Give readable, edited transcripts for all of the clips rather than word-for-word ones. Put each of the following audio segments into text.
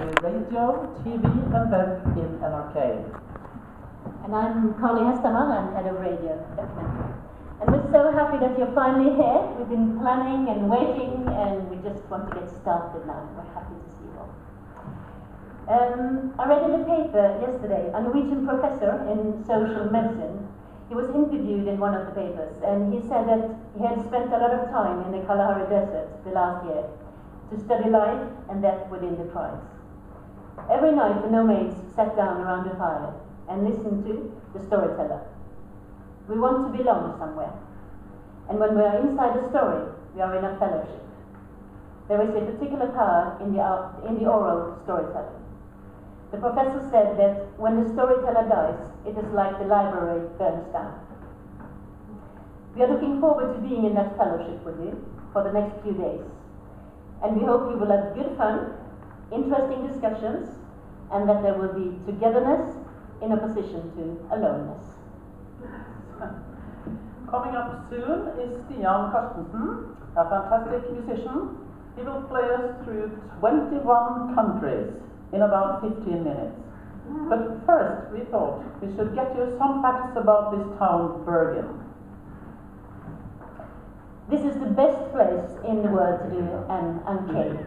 Radio, TV and web in NRK. And I'm Carly Hestaman, I'm head of radio documentary. And we're so happy that you're finally here. We've been planning and waiting, and we just want to get started now. We're happy to see you all. I read in the paper yesterday, a Norwegian professor in social medicine. He was interviewed in one of the papers, and he said that he had spent a lot of time in the Kalahari Desert the last year to study life and death within the tribes. Every night the nomads sat down around the fire and listened to the storyteller. We want to belong somewhere, and when we are inside the story, we are in a fellowship. There is a particular power in the oral storytelling. The professor said that when the storyteller dies, it is like the library burns down. We are looking forward to being in that fellowship with you for the next few days, and we hope you will have good fun, interesting discussions, and that there will be togetherness in opposition to aloneness. Coming up soon is Stian Karstensen, a fantastic musician. He will play us through 21 countries in about 15 minutes. But first, we thought we should get you some facts about this town, Bergen. This is the best place in the world to do an enquete.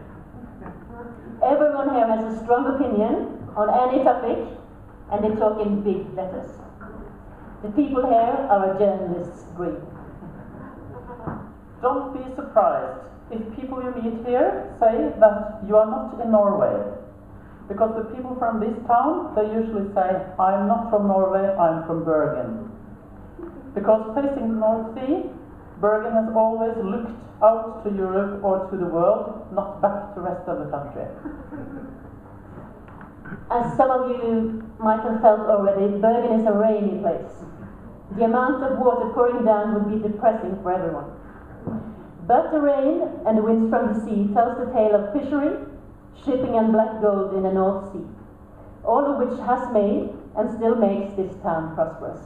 Everyone here has a strong opinion on any topic, and they talk in big letters. The people here are a journalist's dream. Don't be surprised if people you meet here say that you are not in Norway. Because the people from this town, they usually say, I'm not from Norway, I'm from Bergen. Because facing the North Sea, Bergen has always looked out to Europe or to the world, not back to the rest of the country. As some of you might have felt already, Bergen is a rainy place. The amount of water pouring down would be depressing for everyone. But the rain and the winds from the sea tells the tale of fishery, shipping and black gold in the North Sea, all of which has made and still makes this town prosperous.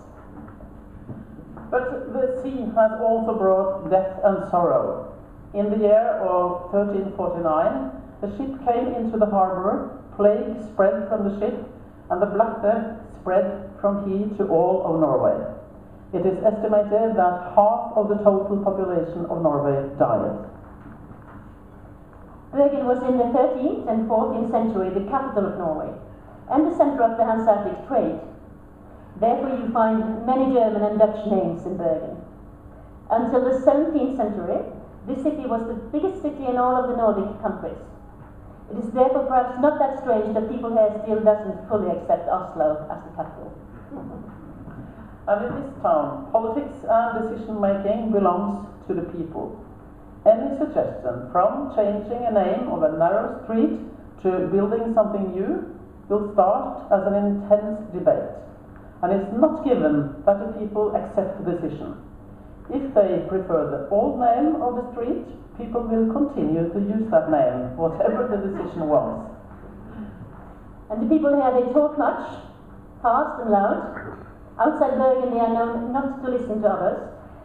But the sea has also brought death and sorrow. In the year of 1349, a ship came into the harbour, plague spread from the ship, and the Black Death spread from he to all of Norway. It is estimated that half of the total population of Norway died. Bergen was in the 13th and 14th century the capital of Norway, and the centre of the Hanseatic trade. Therefore you find many German and Dutch names in Bergen. Until the 17th century, this city was the biggest city in all of the Nordic countries. It is therefore perhaps not that strange that people here still doesn't fully accept Oslo as the capital. And in this town, politics and decision-making belongs to the people. Any suggestion, from changing a name of a narrow street to building something new, will start as an intense debate. And it's not given that the people accept the decision. If they prefer the old name of the street, people will continue to use that name, whatever the decision was. And the people here, they talk much, fast and loud. Outside Bergen, they are known not to listen to others,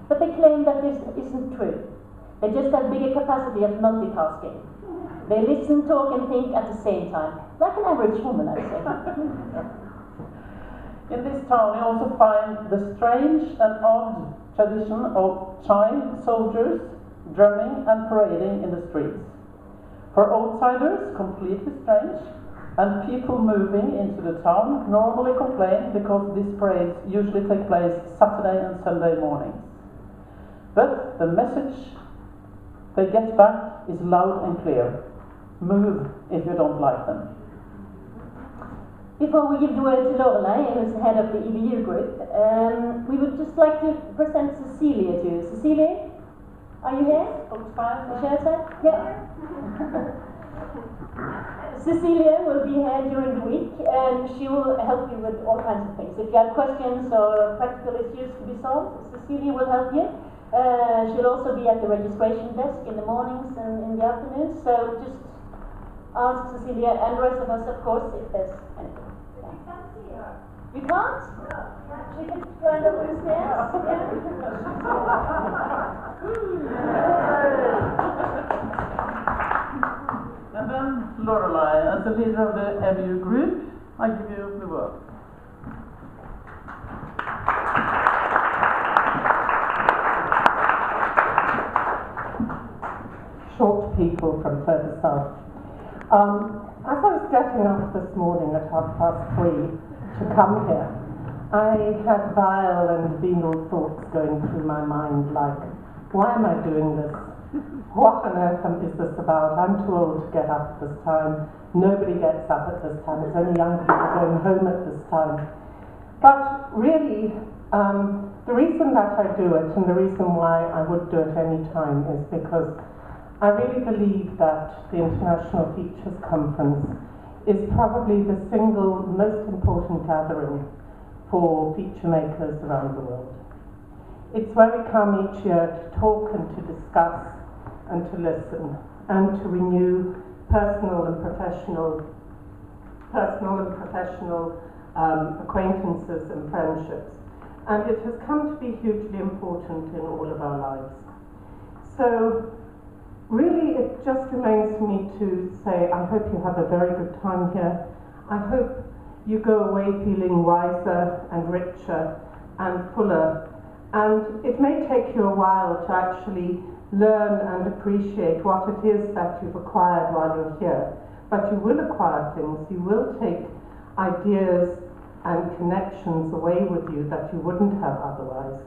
but they claim that this isn't true. They just have bigger capacity of multitasking. They listen, talk and think at the same time, like an average woman, I'd say. In this town, you also find the strange and odd tradition of child soldiers drumming and parading in the streets. For outsiders, completely strange, and people moving into the town normally complain because these parades usually take place Saturday and Sunday mornings. But the message they get back is loud and clear. Move if you don't like them. Before we give the word to Lorelei, who's head of the EBU group, we would just like to present Cecilia to you. Cecilia, are you here? Yeah. Cecilia will be here during the week, and she will help you with all kinds of things. If you have questions or practical issues to be solved, Cecilia will help you. She'll also be at the registration desk in the mornings and in the afternoons, so just ask Cecilia and the rest of us, of course, if there's anything. Yeah. You can't see her. You can't? No. She can climb up the stairs. And then Lorelei, as the leader of the EBU group, I give you the word. Short people from further south. As I was getting up this morning at 3:30 to come here, I had vile and venal thoughts going through my mind like, why am I doing this? What on earth is this about? I'm too old to get up at this time. Nobody gets up at this time. There's only young people going home at this time. But really, the reason that I do it and the reason why I would do it any time is because I really believe that the International Features Conference is probably the single most important gathering for feature makers around the world. It's where we come each year to talk and to discuss and to listen and to renew personal and professional acquaintances and friendships. And it has come to be hugely important in all of our lives. So really, it just remains for me to say, I hope you have a very good time here. I hope you go away feeling wiser and richer and fuller. And it may take you a while to actually learn and appreciate what it is that you've acquired while you're here. But you will acquire things, you will take ideas and connections away with you that you wouldn't have otherwise.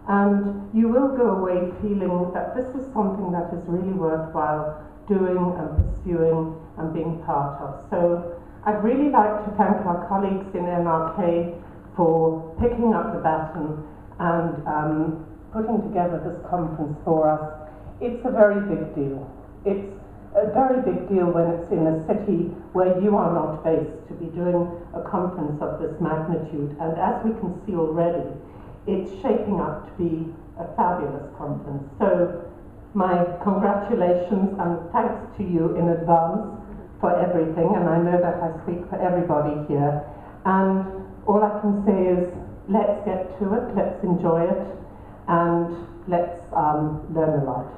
And you will go away feeling that this is something that is really worthwhile doing and pursuing and being part of. So I'd really like to thank our colleagues in NRK for picking up the baton and putting together this conference for us. It's a very big deal. It's a very big deal when it's in a city where you are not based, to be doing a conference of this magnitude. And as we can see already, it's shaping up to be a fabulous conference. So my congratulations and thanks to you in advance for everything, and I know that I speak for everybody here. And all I can say is, let's get to it, let's enjoy it, and let's learn a lot.